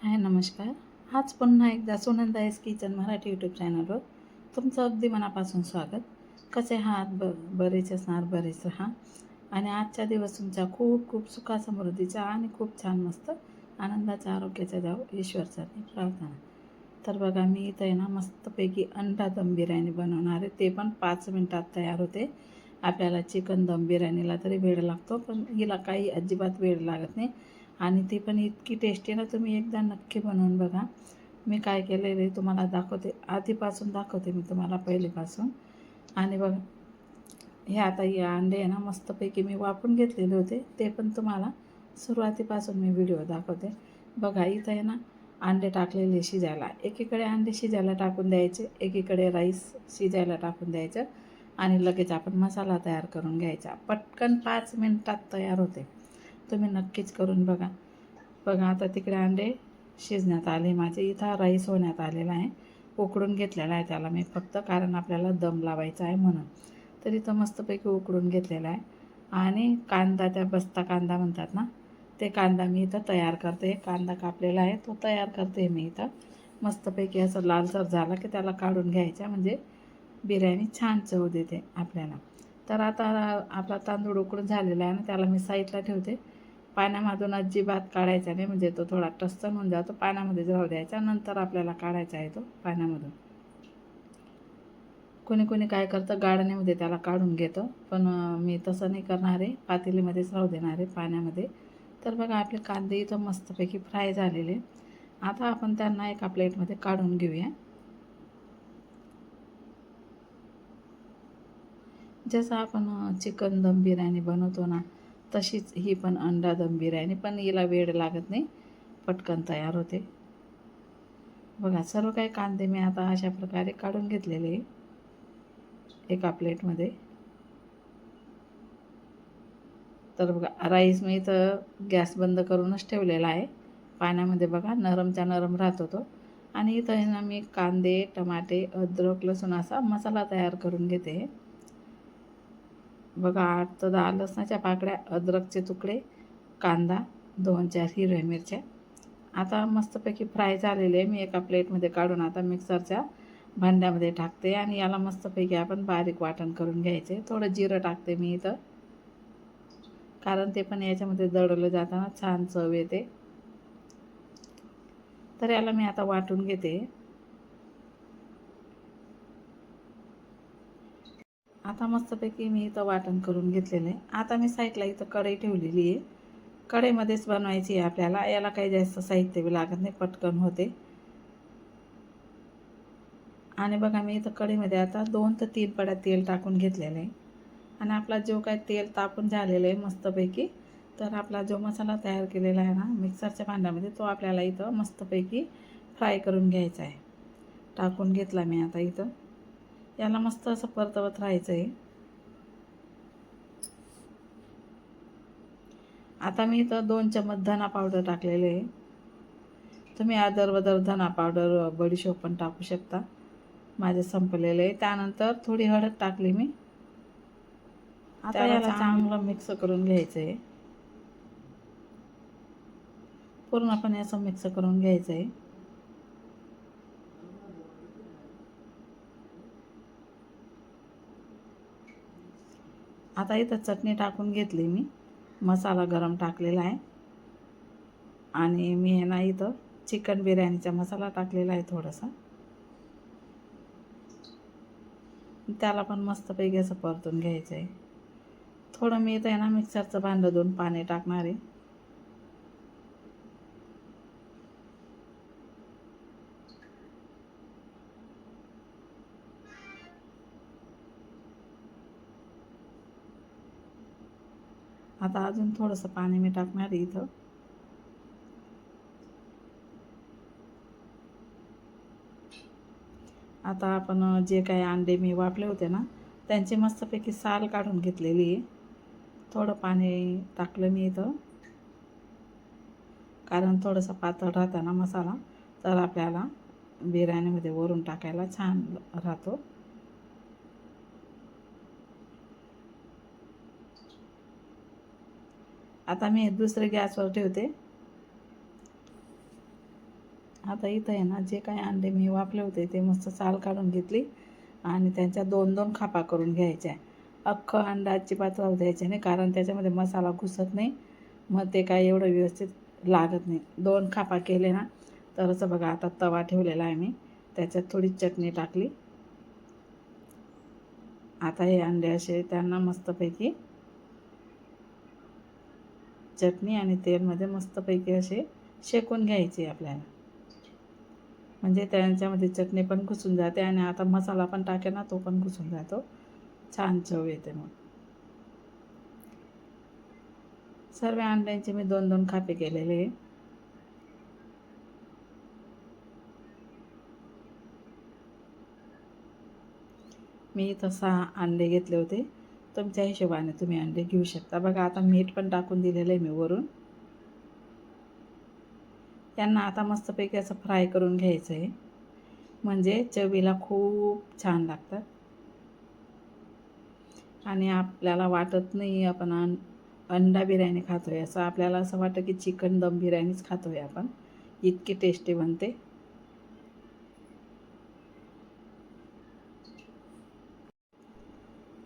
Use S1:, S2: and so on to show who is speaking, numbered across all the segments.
S1: हाय नमस्कार. आज पुन्हा एकदा सुनंदाईज किचन मराठी यूट्यूब चॅनलवर तुमचं अगदी मनापासून स्वागत. कसे आहात? बरेच असणार, बरेच राहा. आणि आजचा दिवस तुमचा खूप खूप सुखा समृद्धीचा आणि खूप छान मस्त आनंदाच्या आरोग्याचा जावो ईश्वरचरणी प्रार्थना. तर बघा, मी इथं आहे ना मस्तपैकी अंडा दम बिर्याणी बनवणार आहे. ते पण 5 मिनटात तयार होते. आपल्याला चिकन दम बिर्याणीला तरी वेळ लागतो, पण हिला काही अजिबात वेळ लागत नाही आणि ती पण इतकी टेस्टी ना. तुम्ही एकदा नक्की बनवून बघा. मी काय केलेलं आहे तुम्हाला दाखवते, आधीपासून दाखवते मी तुम्हाला पहिलेपासून. आणि बघा, हे आता हे अंडे आहे ना मस्तपैकी मी वापरून घेतलेले होते, ते पण तुम्हाला सुरुवातीपासून मी व्हिडिओ दाखवते. बघा, इथं आहे ना अंडे टाकलेले शिजायला. एकीकडे अंडे शिजायला टाकून द्यायचे, एकीकडे राईस शिजायला टाकून द्यायचं आणि लगेच आपण मसाला तयार करून घ्यायचा. पटकन 5 मिनटात तयार होते. तुम्ही नक्कीच करून बघा. बघा, आता तिकडे अंडे शिजण्यात आले माझे. इथं राईस होण्यात आलेला आहे, उकडून घेतलेला आहे त्याला मी फक्त, कारण आपल्याला दम लावायचा आहे म्हणून. तर इथं मस्तपैकी उकडून घेतलेला आहे. आणि कांदा, त्या बस्ता कांदा म्हणतात ना, ते कांदा मी इथं तयार करते. कांदा कापलेला आहे तो तयार करते मी इथं. मस्तपैकी असं लालसर झाला की त्याला काढून घ्यायचा, म्हणजे बिर्याणी छान चव देते आपल्याला. तर आता आपला तांदूळ उकडून झालेला आहे ना, त्याला मी साईडला ठेवते. पाण्यामधून अजिबात काढायचा नाही, म्हणजे तो थोडा टस्सन होऊन जातो. पाण्यामध्ये राहू द्यायचा, नंतर आपल्याला काढायचा आहे तो पाण्यामधून. कोणी कोणी काय करतं, गाळणीमध्ये त्याला काढून घेतं, पण मी तसं नाही करणार आहे. पातेलीमध्येच राहू देणार आहे, पाण्यामध्ये. तर बघा, आपले कांदे इथं मस्तपैकी फ्राय झालेले. आता आपण त्यांना एका प्लेटमध्ये काढून घेऊया. जसं आपण चिकन दम बिर्याणी बनवतो ना, तशीच ही पण अंडा दम बिर्याणी, पण हिला वेळ लागत नाही, पटकन तयार होते. बघा, सर्व काही कांदे मी आता अशा प्रकारे काढून घेतलेले एका प्लेटमध्ये. तर बघा, राईस मी इथं गॅस बंद करूनच ठेवलेला आहे. पाण्यामध्ये बघा नरमच्या नरम राहतो तो. आणि इथं आहे ना मी कांदे, टमाटे, अद्रक, लसूण असा मसाला तयार करून घेते. बघा, 8 ते 10 लसणाच्या पाकळ्या, अद्रकचे तुकडे, कांदा, 2-4 हिरव्या मिरच्या. आता मस्तपैकी फ्राय झालेले मी एका प्लेटमध्ये काढून आता मिक्सरच्या भांड्यामध्ये टाकते आणि याला मस्तपैकी आपण बारीक वाटण करून घ्यायचे. थोडं जिरं टाकते मी इथं, कारण ते पण याच्यामध्ये दळलं जाताना छान चव येते. तर याला मी आता वाटून घेते. आता मस्तपैकी मी इथं वाटण करून घेतलेलं आहे. आता मी साईडला इथं कढई ठेवलेली आहे. कढईमध्येच बनवायची आहे आपल्याला. याला काही जास्त साहित्य बी लागत नाही, पटकन होते. आणि बघा, मी इथं कढईमध्ये आता 2 ते 3 पड्या तेल टाकून घेतलेलं आहे. आणि आपला जो काही तेल तापून झालेलं आहे मस्तपैकी, तर आपला जो मसाला तयार केलेला आहे ना मिक्सरच्या भांड्यामध्ये, तो आपल्याला इथं मस्तपैकी फ्राय करून घ्यायचा आहे. टाकून घेतला मी आता इथं. याला मस्त असं परतवत राहायचं आहे. आता मी इथं 2 चमच धना पावडर टाकलेले आहे. तुम्ही अदरवदर धना पावडर, बडीशोप पण टाकू शकता. माझे संपलेले आहे. त्यानंतर थोडी हळद टाकली मी. आता याला चांगलं मिक्स करून घ्यायचं आहे. पूर्णपणे असं मिक्स करून घ्यायचं आहे. आता इथं चटणी टाकून घेतली मी. मसाला गरम टाकलेला आहे. आणि मी आहे ना इथं चिकन बिर्याणीचा मसाला टाकलेला आहे थोडासा. त्याला पण मस्तपैकी असं परतून घ्यायचं आहे. थोडं मी इथं आहे ना मिक्सरचं भांडं धुवून पाणी टाकणार आहे. आता अजून थोडंसं पाणी मी टाकणार आहे इथं. आता आपण जे काही अंडे मी वाफले होते ना, त्यांची मस्तपैकी साल काढून घेतलेली आहे. थोडं पाणी टाकलं मी इथं, कारण थोडंसं पातळ राहतं ना मसाला, तर आपल्याला बिर्याणीमध्ये वरून टाकायला छान राहतो. आता मी दुसरे गॅसवर ठेवते. आता इथं आहे ना, जे काही अंडे मी वाफले होते ते मस्त साल काढून घेतली आणि त्यांच्या 2-2 खापा करून घ्यायच्या. अख्खं अंडा अजिबात राहू द्यायचे नाही, कारण त्याच्यामध्ये मसाला घुसत नाही, मग ते काय एवढं व्यवस्थित लागत नाही. 2 खापा केले ना तरच बघा. आता तवा ठेवलेला आहे मी, त्याच्यात थोडी चटणी टाकली. आता हे अंडे असे त्यांना मस्तपैकी चटणी आणि तेलमध्ये मस्तपैकी असे शेकून घ्यायचे आपल्याला, म्हणजे त्यांच्यामध्ये चटणी पण घुसून जाते आणि आता मसाला पण टाके ना तो पण घुसून जातो, छान चव येते. मग सर्व अंड्यांचे मी 2-2 खापे केलेले आहे. मी इथं 6 अंडे घेतले होते. तुमच्या हिशोबाने तुम्ही अंडे घेऊ शकता. बघा आता मीठ पण टाकून दिलेलं आहे मी वरून. त्यांना आता मस्तपैकी असं फ्राय करून घ्यायचं आहे, म्हणजे चवीला खूप छान लागतात. आणि आपल्याला वाटत नाही आपण अंडा बिर्याणी खातोय, असं आपल्याला असं वाटतं की चिकन दम बिर्याणीच खातोय आपण, इतकी टेस्टी बनते.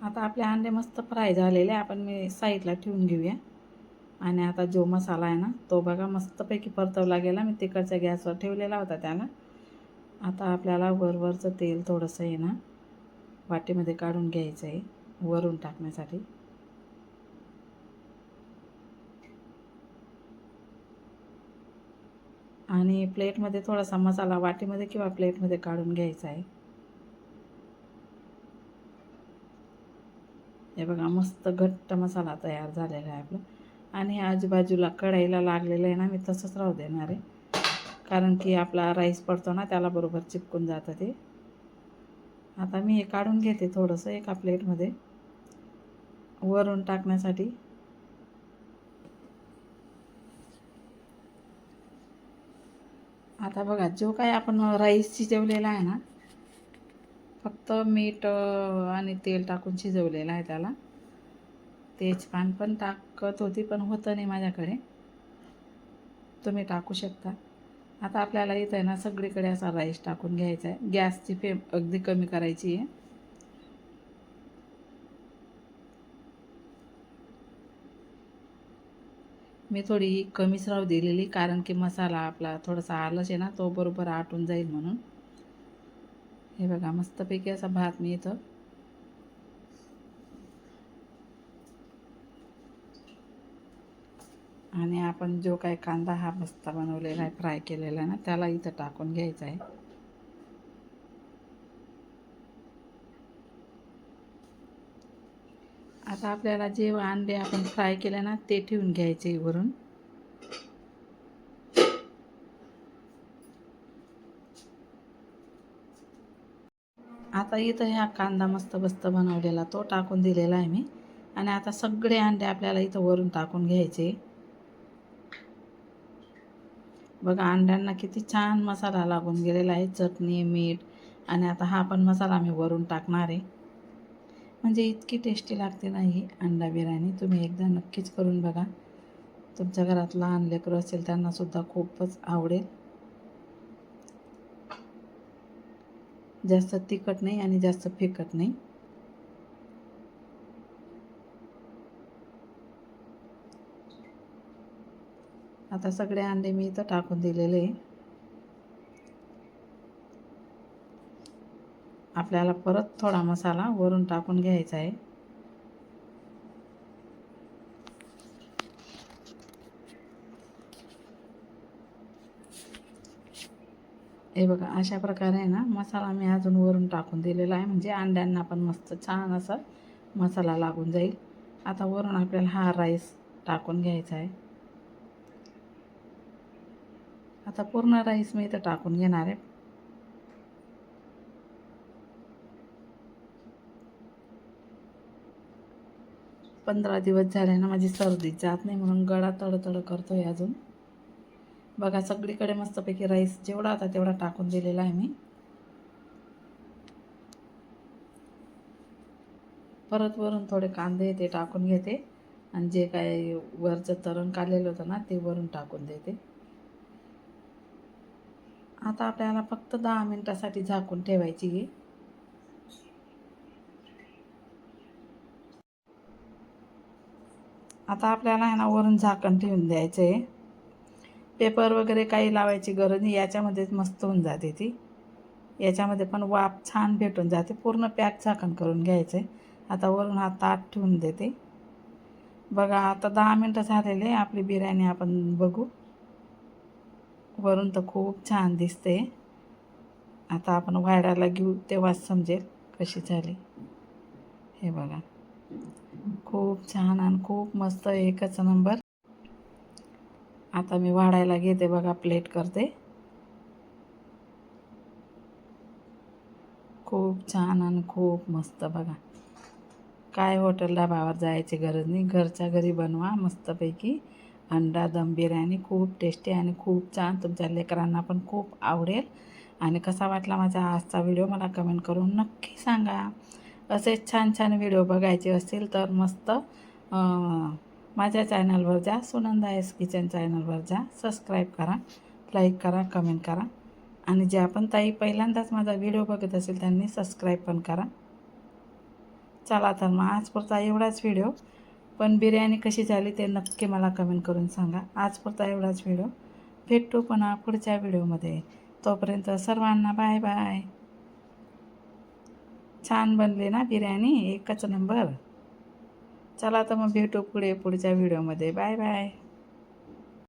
S1: आता आपले अंडे मस्त फ्राय झालेले, आपण मी साईडला ठेवून घेऊया. आणि आता जो मसाला आहे ना तो बघा मस्तपैकी परतवला गेला. मी तिकडच्या गॅसवर ठेवलेला होता त्याला. आता आपल्याला वरवरचं तेल थोडंसं आहे ना वाटीमध्ये काढून घ्यायचं आहे वरून टाकण्यासाठी. आणि प्लेटमध्ये थोडासा मसाला वाटीमध्ये किंवा प्लेटमध्ये काढून घ्यायचा आहे. हे बघा मस्त घट्ट मसाला तयार झालेला आहे आपला. आणि आजूबाजूला कढईला लागलेलं आहे ना, मी तसंच राहू देणार आहे, कारण की आपला राईस पडतो ना त्याला बरोबर चिपकून जातं ते. आता मी हे काढून घेते थोडंसं एका प्लेटमध्ये वरून टाकण्यासाठी. आता बघा जो काय आपण राईस शिजवलेला आहे ना, फक्त मीठ आणि तेल टाकून शिजवलेला आहे त्याला. तेजपान पण टाकत होती पण होतं नाही माझ्याकडे, तुम्ही टाकू शकता. आता आपल्याला इथं आहे ना सगळीकडे असा राईस टाकून घ्यायचा आहे. गॅसची फ्लेम अगदी कमी करायची आहे. मी थोडी कमीच राहू दिलेली, कारण की मसाला आपला थोडासा आलंच आहे ना, तो बरोबर आटून जाईल म्हणून. हे बघा मस्तपैकी असा भात मी इथं आणि आपण जो काय कांदा हा मस्त बनवलेला आहे फ्राय केलेला आहे ना त्याला इथं टाकून घ्यायचा आहे. आता आपल्याला जे अंडे आपण फ्राय केले ना ते ठेवून घ्यायचे वरून. आता इथं ह्या कांदा मस्त बनवलेला तो टाकून दिलेला आहे मी. आणि आता सगळे अंडे आपल्याला इथं वरून टाकून घ्यायचे. बघा अंड्यांना किती छान मसाला लागून गेलेला आहे, चटणी मीठ. आणि आता हा पण मसाला मी वरून टाकणार आहे, म्हणजे इतकी टेस्टी लागते ना ही अंडा बिर्याणी. तुम्ही एकदा नक्कीच करून बघा. तुमच्या घरात लहान लेकरं असेल त्यांनासुद्धा खूपच आवडेल. जास्त तिखट नाही आणि जास्त फिकट नाही. आता सगळे अंडे मी इथं टाकून दिलेले आहे. आपल्याला परत थोडा मसाला वरून टाकून घ्यायचा आहे. हे बघा अशा प्रकारे आहे ना मसाला मी अजून वरून टाकून दिलेला आहे, म्हणजे अंड्यांना पण मस्त छान असा मसाला लागून जाईल. आता वरून आपल्याला हा राईस टाकून घ्यायचा आहे. आता पूर्ण राईस मी इथं टाकून घेणार आहे. पंधरा दिवस झाले ना माझी सर्दी जात नाही, म्हणून गळा तडतड करतोय अजून. बघा सगळीकडे मस्तपैकी राईस जेवढा होता तेवढा टाकून दिलेला आहे मी. परत वरून थोडे कांदे ते टाकून घेते आणि जे काय वरचं तरण काढलेलं होतं ना ते वरून टाकून देते. आता आपल्याला फक्त 10 मिनिटासाठी झाकून ठेवायची आहे. आता आपल्याला आहे ना वरून झाकण ठेवून द्यायचं आहे. पेपर वगैरे काही लावायची गरज नाही, याच्यामध्येच मस्त होऊन जाते ती. याच्यामध्ये पण वाफ छान भेटून जाते. पूर्ण पॅक झाकण करून घ्यायचं आहे. आता वरून हा ताट ठेवून देते. बघा आता 10 मिनटं झालेले. आपली बिर्याणी आपण बघू. वरून तर खूप छान दिसते. आता आपण वाढायला घेऊ तेव्हाच समजेल कशी झाली. हे बघा, खूप छान आणि खूप मस्त, एकच नंबर. आता मी वाढायला घेते. बघा, प्लेट करते. खूप छान आणि खूप मस्त. बघा, काय हॉटेल ढाब्यावर जायची गरज नाही. घरच्या घरी बनवा मस्तपैकी अंडा दम बिर्याणी. खूप टेस्टी आणि खूप छान. तुमच्या लेकरांना पण खूप आवडेल. आणि कसा वाटला माझा आजचा व्हिडिओ मला कमेंट करून नक्की सांगा. असेच छान छान व्हिडिओ बघायचे असतील तर मस्त माझ्या चॅनलवर जा, सुनंदा एस किचन चॅनलवर जा. सबस्क्राईब करा, लाईक करा, कमेंट करा. आणि ज्या पण ताई पहिल्यांदाच माझा व्हिडिओ बघत असेल त्यांनी सबस्क्राईब पण करा. चला तर मग आजपुरता एवढाच व्हिडिओ. पण बिर्याणी कशी झाली ते नक्की मला कमेंट करून सांगा. आजपुरता एवढाच व्हिडिओ. भेटू पुन्हा पुढच्या व्हिडिओमध्ये. तोपर्यंत सर्वांना बाय बाय. छान बनली ना बिर्याणी, एकच नंबर. चला तर मग भेटू पुढच्या व्हिडिओमध्ये. Bye bye.